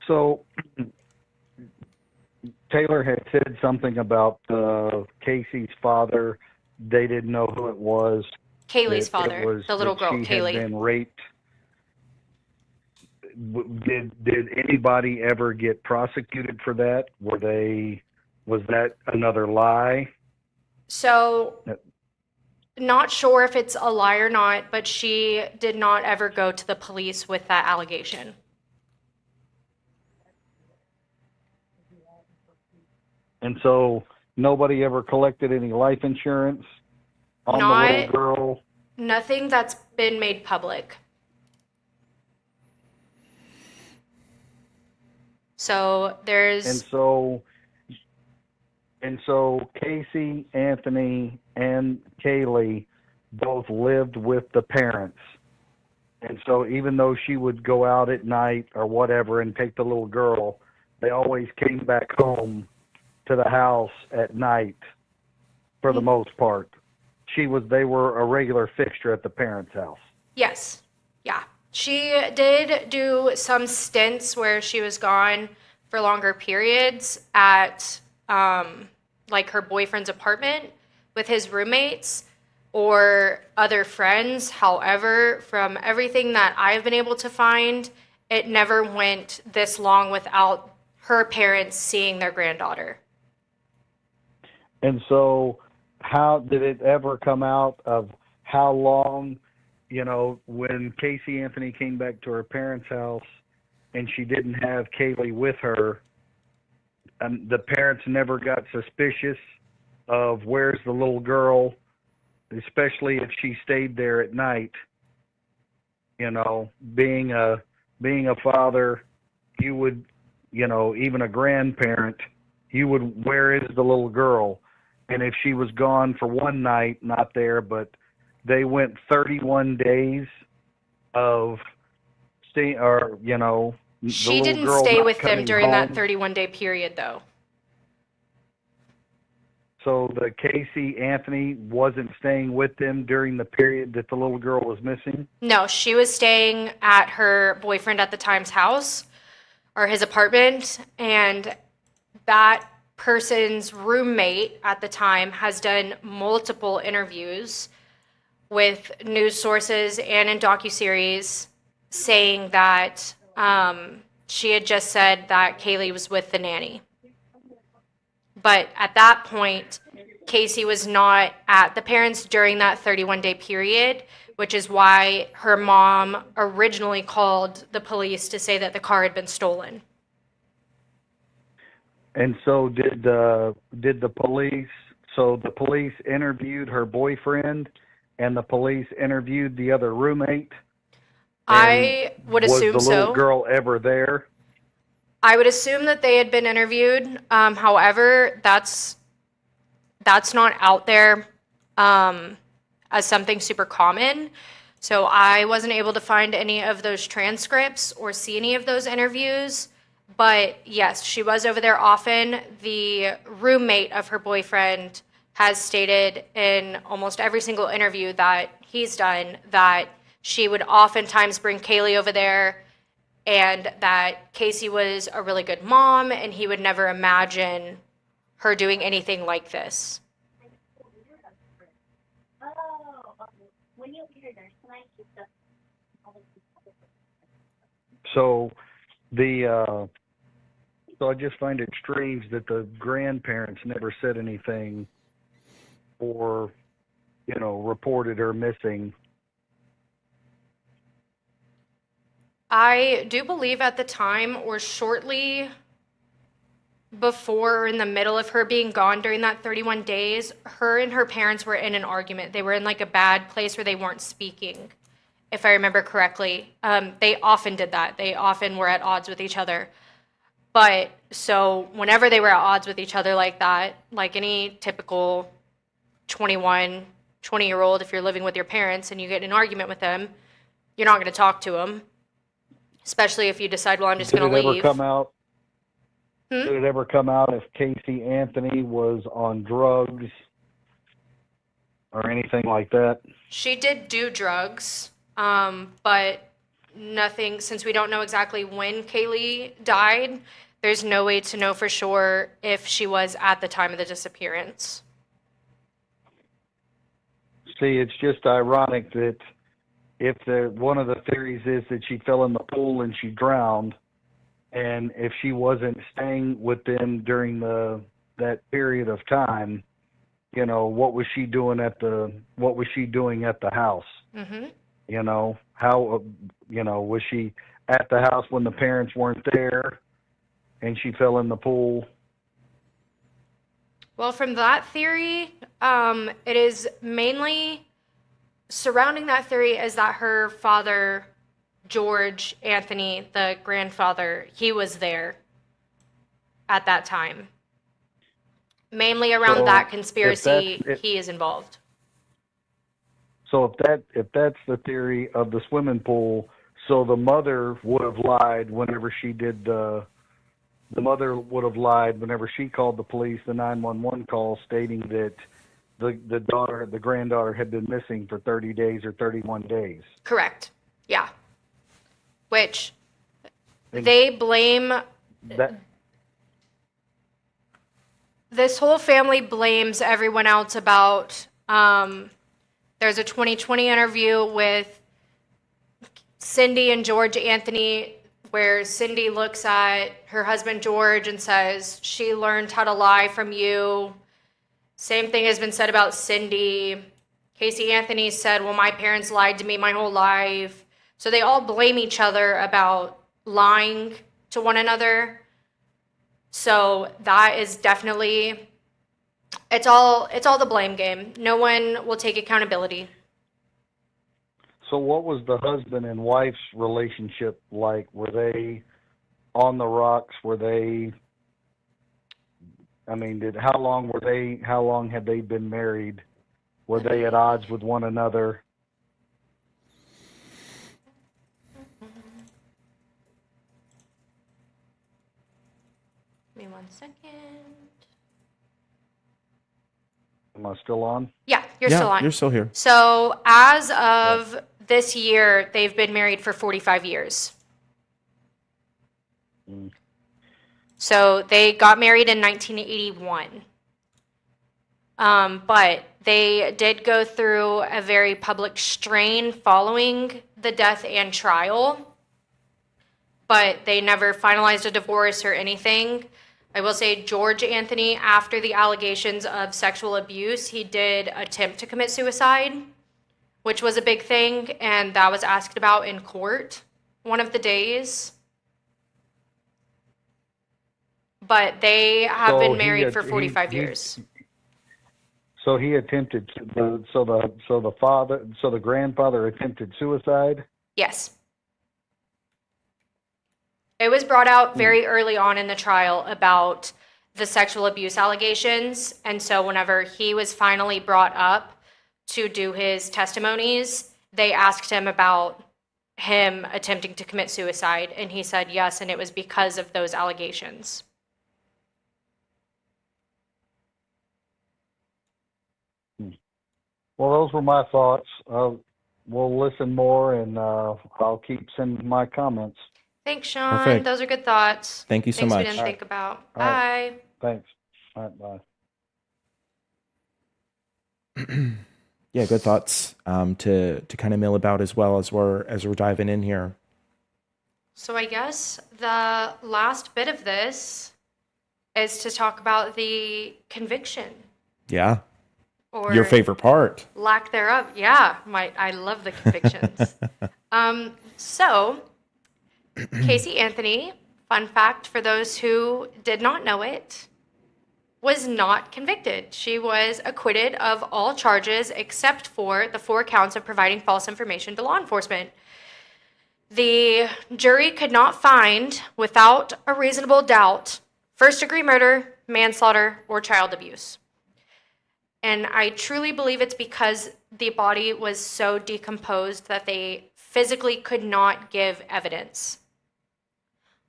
So, Taylor had said something about Casey's father. They didn't know who it was. Kaylee's father, the little girl, Kaylee. Had been raped. Did anybody ever get prosecuted for that? Was that another lie? So, not sure if it's a lie or not, but she did not ever go to the police with that allegation. And so nobody ever collected any life insurance on the little girl? Nothing that's been made public. So there's... And so Casey, Anthony, and Kaylee both lived with the parents. And so even though she would go out at night or whatever and take the little girl, they always came back home to the house at night for the most part. They were a regular fixture at the parents' house. Yes. Yeah. She did do some stints where she was gone for longer periods at like her boyfriend's apartment with his roommates or other friends. However, from everything that I've been able to find, it never went this long without her parents seeing their granddaughter. And so how did it ever come out of how long, when Casey Anthony came back to her parents' house and she didn't have Kaylee with her, and the parents never got suspicious of where's the little girl, especially if she stayed there at night. You know, being a father, you would, you know, even a grandparent, you would, where is the little girl? And if she was gone for one night, not there, but they went 31 days of staying, or, you know, the She little didn't girl stay not with them coming during that home. 31-day period, though. So the Casey Anthony wasn't staying with them during the period that the little girl was missing? No, she was staying at her boyfriend at the time's house or his apartment, and that person's roommate at the time has done multiple interviews with news sources and in docuseries saying that she had just said that Kaylee was with the nanny. But at that point, Casey was not at the parents during that 31-day period, which is why her mom originally called the police to say that the car had been stolen. And so did the police, so the police interviewed her boyfriend and the police interviewed the other roommate? I would assume was the little so. girl ever there? I would assume that they had been interviewed. However, that's not out there as something super common. So I wasn't able to find any of those transcripts or see any of those interviews. But yes, she was over there often. The roommate of her boyfriend has stated in almost every single interview that he's done that she would oftentimes bring Kaylee over there, and that Casey was a really good mom, and he would never imagine her doing anything like this. So so I just find it strange that the grandparents never said anything or, you know, reported her missing. I do believe at the time or shortly before or in the middle of her being gone during that 31 days, her and her parents were in an argument. They were in like a bad place where they weren't speaking, if I remember correctly. They often did that. They often were at odds with each other. But so whenever they were at odds with each other like that, like any typical 20-year-old, if you're living with your parents and you get in an argument with them, you're not going to talk to them. Especially if you decide, well, I'm just going to leave. Did it ever come out if Casey Anthony was on drugs or anything like that? She did do drugs, but nothing, since we don't know exactly when Kaylee died, there's no way to know for sure if she was at the time of the disappearance. See, it's just ironic that if one of the theories is that she fell in the pool and she drowned, and if she wasn't staying with them during that period of time, you know, what was she doing at the house? Mm-hmm. You know, how, you know, was she at the house when the parents weren't there and she fell in the pool? Well, from that theory, it is mainly surrounding that theory is that her father, George Anthony, the grandfather, he was there at that time. Mainly around that conspiracy, he is involved. So if that's the theory of the swimming pool, so the mother would have lied whenever she did the mother would have lied whenever she called the police, the 911 call, stating that the granddaughter had been missing for 30 days or 31 days. Correct. Yeah. Which they blame that. This whole family blames everyone else about, there's a 2020 interview with Cindy and George Anthony where Cindy looks at her husband George and says, she learned how to lie from you. Same thing has been said about Cindy. Casey Anthony said, well, my parents lied to me my whole life. So they all blame each other about lying to one another. So that is definitely It's all the blame game. No one will take accountability. So what was the husband and wife's relationship like? Were they on the rocks? Were they, I mean, how long had they been married? Were they at odds with one another? Give me 1 second. Am I still on? Yeah, you're still on. You're still here. So as of this year, they've been married for 45 years. Mm. So they got married in 1981. But they did go through a very public strain following the death and trial. But they never finalized a divorce or anything. I will say George Anthony, after the allegations of sexual abuse, he did attempt to commit suicide, which was a big thing, and that was asked about in court one of the days. But they have been married for 45 years. So he attempted the grandfather attempted suicide? Yes. It was brought out very early on in the trial about the sexual abuse allegations. And so whenever he was finally brought up to do his testimonies, they asked him about him attempting to commit suicide. And he said yes, and it was because of those allegations. Well, those were my thoughts. We'll listen more, and I'll keep sending my comments. Thanks, Sean. Perfect. Those are good thoughts. Thank you so Things much. we didn't think about. All right. Bye. Thanks. All right, bye. Yeah, good thoughts to kind of mill about as well as we're diving in here. So I guess the last bit of this is to talk about the conviction. Yeah. Or Your favorite part. lack thereof. Yeah, I love the convictions. So Casey Anthony, fun fact for those who did not know it, was not convicted. She was acquitted of all charges except for the 4 counts of providing false information to law enforcement. The jury could not find, without a reasonable doubt, first-degree murder, manslaughter, or child abuse. And I truly believe it's because the body was so decomposed that they physically could not give evidence.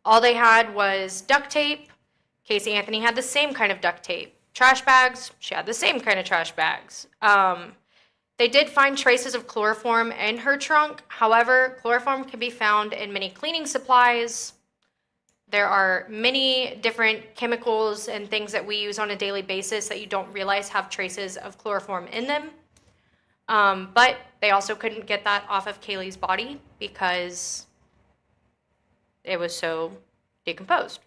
All they had was duct tape. Casey Anthony had the same kind of duct tape. Trash bags, she had the same kind of trash bags. They did find traces of chloroform in her trunk. However, chloroform can be found in many cleaning supplies. There are many different chemicals and things that we use on a daily basis that you don't realize have traces of chloroform in them. But they also couldn't get that off of Kaylee's body because it was so decomposed.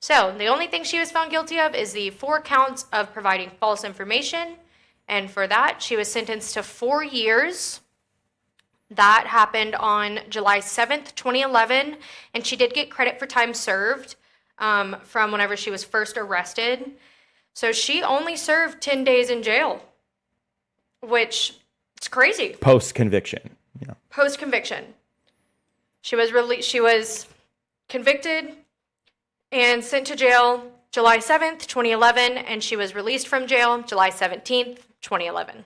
So the only thing she was found guilty of is the 4 counts of providing false information. And for that, she was sentenced to 4 years. That happened on July 7th, 2011. And she did get credit for time served from whenever she was first arrested. So she only served 10 days in jail, which is crazy. Post-conviction. Yeah. Post-conviction. She was convicted and sent to jail July 7th, 2011, and she was released from jail July 17th, 2011.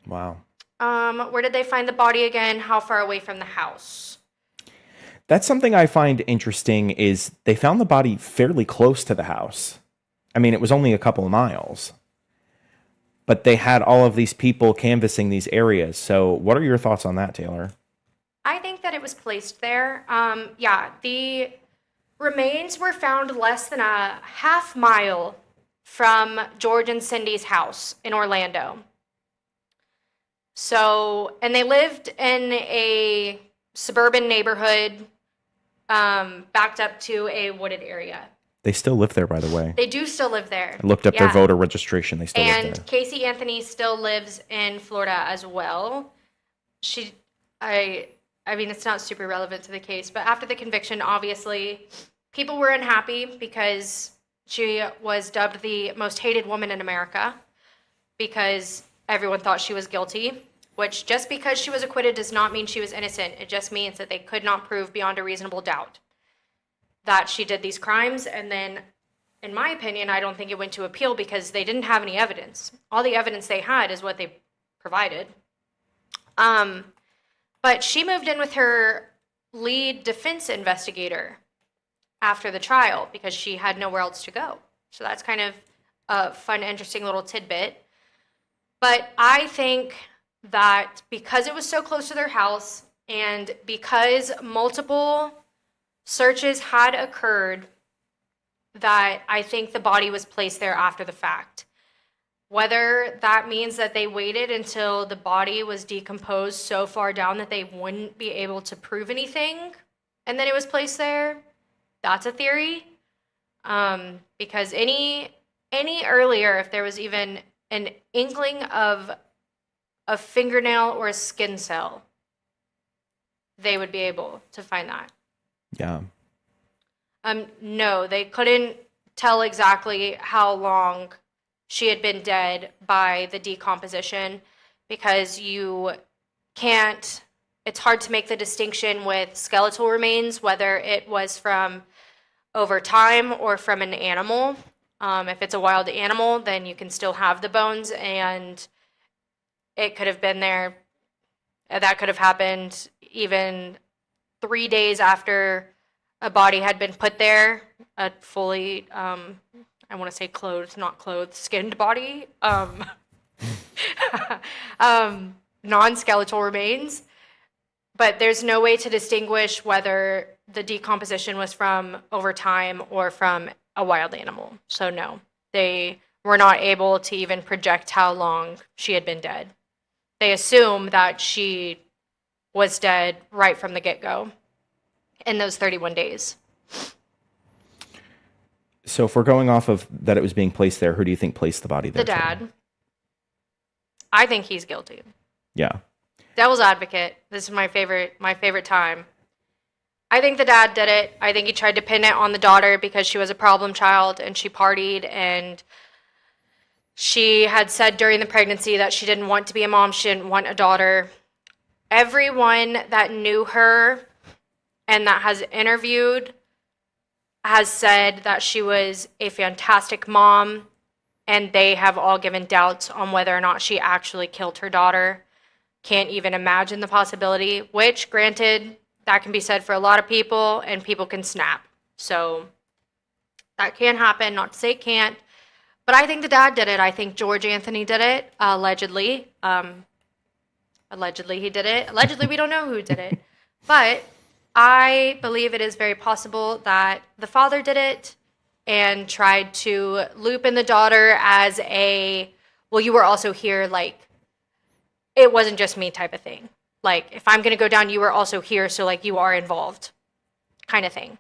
Wow. Where did they find the body again? How far away from the house? That's something I find interesting is they found the body fairly close to the house. I mean, it was only a couple of miles. But they had all of these people canvassing these areas. So what are your thoughts on that, Taylor? I think that it was placed there. The remains were found less than a half mile from George and Cindy's house in Orlando. So, and they lived in a suburban neighborhood backed up to a wooded area. They still live there, by the way. They do still live there. I looked up their voter registration. They still live there. And Casey Anthony still lives in Florida as well. I mean, it's not super relevant to the case, but after the conviction, obviously, people were unhappy because She was dubbed the most hated woman in America because everyone thought she was guilty, which just because she was acquitted does not mean she was innocent. It just means that they could not prove beyond a reasonable doubt that she did these crimes. And then, in my opinion, I don't think it went to appeal because they didn't have any evidence. All the evidence they had is what they provided. But she moved in with her lead defense investigator after the trial because she had nowhere else to go. So that's kind of a fun, interesting little tidbit. But I think that because it was so close to their house and because multiple searches had occurred, that I think the body was placed there after the fact. Whether that means that they waited until the body was decomposed so far down that they wouldn't be able to prove anything and then it was placed there, that's a theory. Because any earlier, if there was even an inkling of a fingernail or a skin cell, they would be able to find that. Yeah. No, they couldn't tell exactly how long she had been dead by the decomposition because you can't, it's hard to make the distinction with skeletal remains, whether it was from over time or from an animal. If it's a wild animal, then you can still have the bones and it could have been there. That could have happened even 3 days after a body had been put there, a fully, I want to say clothed, not clothed, skinned body, non-skeletal remains. But there's no way to distinguish whether the decomposition was from over time or from a wild animal. So no, they were not able to even project how long she had been dead. They assume that she was dead right from the get-go in those 31 days. So if we're going off of that it was being placed there, who do you think placed the body there? The dad. I think he's guilty. Yeah. Devil's advocate. This is my favorite time. I think the dad did it. I think he tried to pin it on the daughter because she was a problem child and she partied and she had said during the pregnancy that she didn't want to be a mom, she didn't want a daughter. Everyone that knew her and that has interviewed has said that she was a fantastic mom, and they have all given doubts on whether or not she actually killed her daughter. Can't even imagine the possibility, which, granted, that can be said for a lot of people, and people can snap. So that can happen, not to say it can't. But I think the dad did it. I think George Anthony did it, allegedly. Allegedly he did it. Allegedly we don't know who did it. But I believe it is very possible that the father did it and tried to loop in the daughter as a, well, you were also here, like, it wasn't just me type of thing. Like, if I'm going to go down, you were also here, so, like, you are involved kind of thing.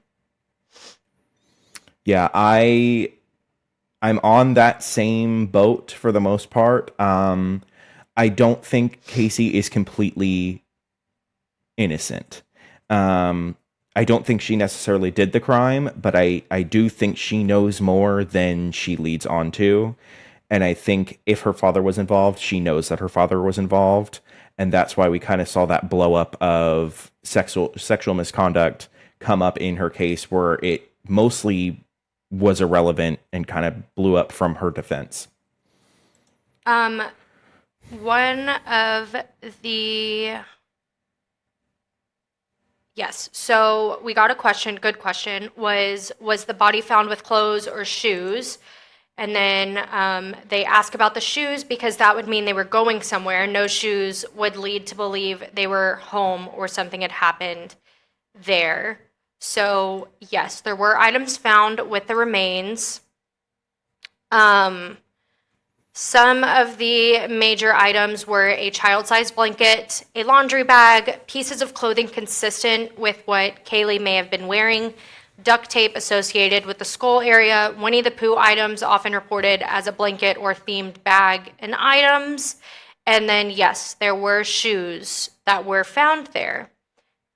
Yeah, I'm on that same boat for the most part. I don't think Casey is completely innocent. I don't think she necessarily did the crime, but I do think she knows more than she leads on to. And I think if her father was involved, she knows that her father was involved. And that's why we kind of saw that blow up of sexual misconduct come up in her case, where it mostly was irrelevant and kind of blew up from her defense. One of the... Yes, so we got a question, good question, was the body found with clothes or shoes? And then they ask about the shoes because that would mean they were going somewhere. No shoes would lead to believe they were home or something had happened there. So yes, there were items found with the remains. Some of the major items were a child-sized blanket, a laundry bag, pieces of clothing consistent with what Kaylee may have been wearing, duct tape associated with the skull area, Winnie the Pooh items often reported as a blanket or themed bag and items. And then, yes, there were shoes that were found there.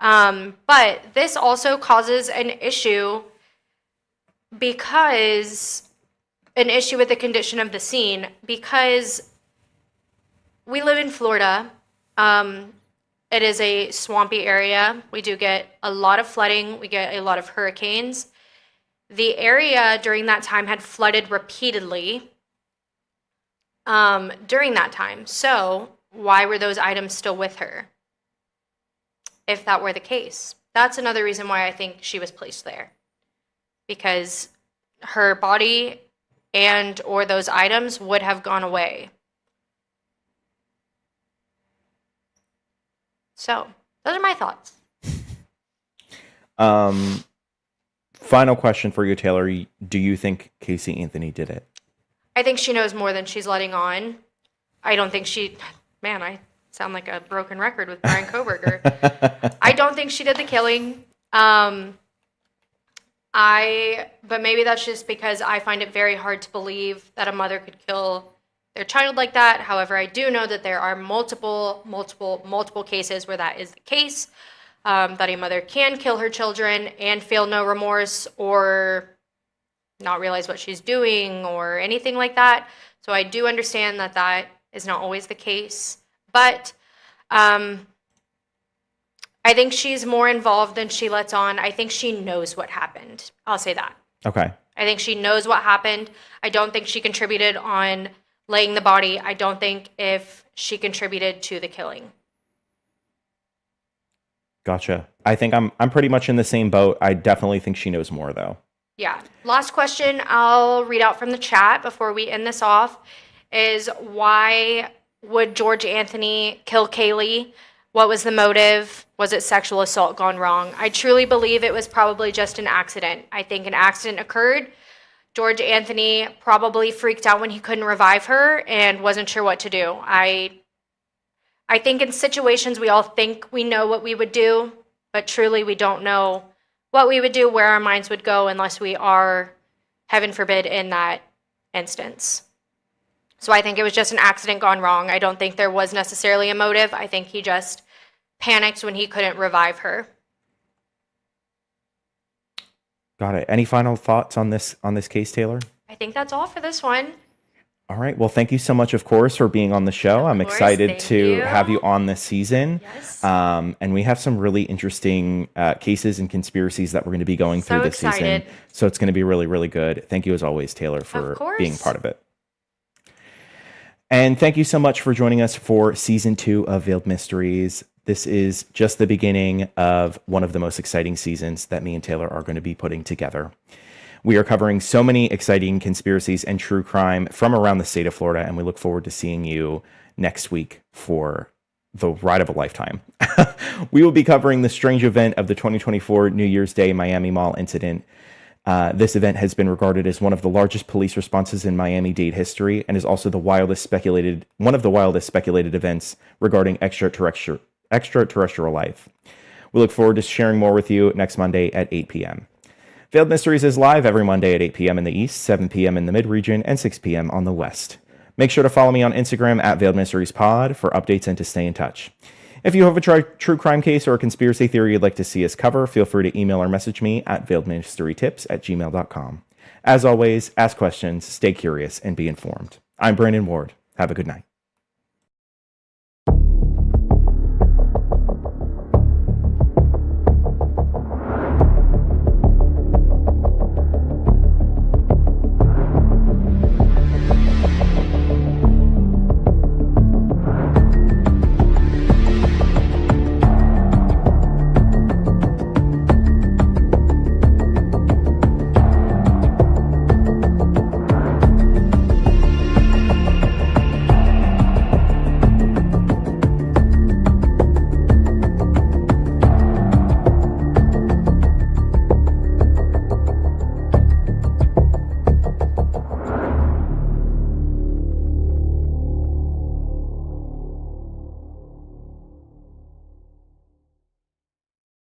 But this also causes an issue because an issue with the condition of the scene, because we live in Florida. It is a swampy area. We do get a lot of flooding. We get a lot of hurricanes. The area during that time had flooded repeatedly during that time. So why were those items still with her? If that were the case, that's another reason why I think she was placed there, because her body and or those items would have gone away. So those are my thoughts. Final question for you, Taylor. Do you think Casey Anthony did it? I think she knows more than she's letting on. I don't think she, man, I sound like a broken record with Brian Koberger. I don't think she did the killing. But maybe that's just because I find it very hard to believe that a mother could kill their child like that. However, I do know that there are multiple cases where that is the case, that a mother can kill her children and feel no remorse or not realize what she's doing or anything like that. So I do understand that that is not always the case. But I think she's more involved than she lets on. I think she knows what happened. I'll say that. Okay. I think she knows what happened. I don't think she contributed on laying the body. I don't think if she contributed to the killing. Gotcha. I think I'm pretty much in the same boat. I definitely think she knows more, though. Yeah. Last question I'll read out from the chat before we end this off is, why would George Anthony kill Kaylee? What was the motive? Was it sexual assault gone wrong? I truly believe it was probably just an accident. I think an accident occurred. George Anthony probably freaked out when he couldn't revive her and wasn't sure what to do. I think in situations we all think we know what we would do, but truly we don't know what we would do, where our minds would go, unless we are, heaven forbid, in that instance. So I think it was just an accident gone wrong. I don't think there was necessarily a motive. I think he just panicked when he couldn't revive her. Got it. Any final thoughts on this case, Taylor? I think that's all for this one. All right. Well, thank you so much, of course, for being on the show. I'm excited to have you on this season. Yes. And we have some really interesting cases and conspiracies that we're going to be going through this season. So it's going to be really, really good. Thank you, as always, Taylor, for being part of it. And thank you so much for joining us for season 2 of Veiled Mysteries. This is just the beginning of one of the most exciting seasons that me and Taylor are going to be putting together. We are covering so many exciting conspiracies and true crime from around the state of Florida, and we look forward to seeing you next week for the ride of a lifetime. We will be covering the strange event of the 2024 New Year's Day Miami Mall incident. This event has been regarded as one of the largest police responses in Miami-Dade history, and is also one of the wildest speculated events regarding extraterrestrial life. We look forward to sharing more with you next Monday at 8 p.m. Veiled Mysteries is live every Monday at 8 p.m. in the East, 7 p.m. in the Mid-Region, and 6 p.m. on the West. Make sure to follow me on Instagram at Veiled Mysteries Pod for updates and to stay in touch. If you have a true crime case or a conspiracy theory you'd like to see us cover, feel free to email or message me at veiledmysterytips@gmail.com. As always, ask questions, stay curious, and be informed. I'm Brandon Ward. Have a good night.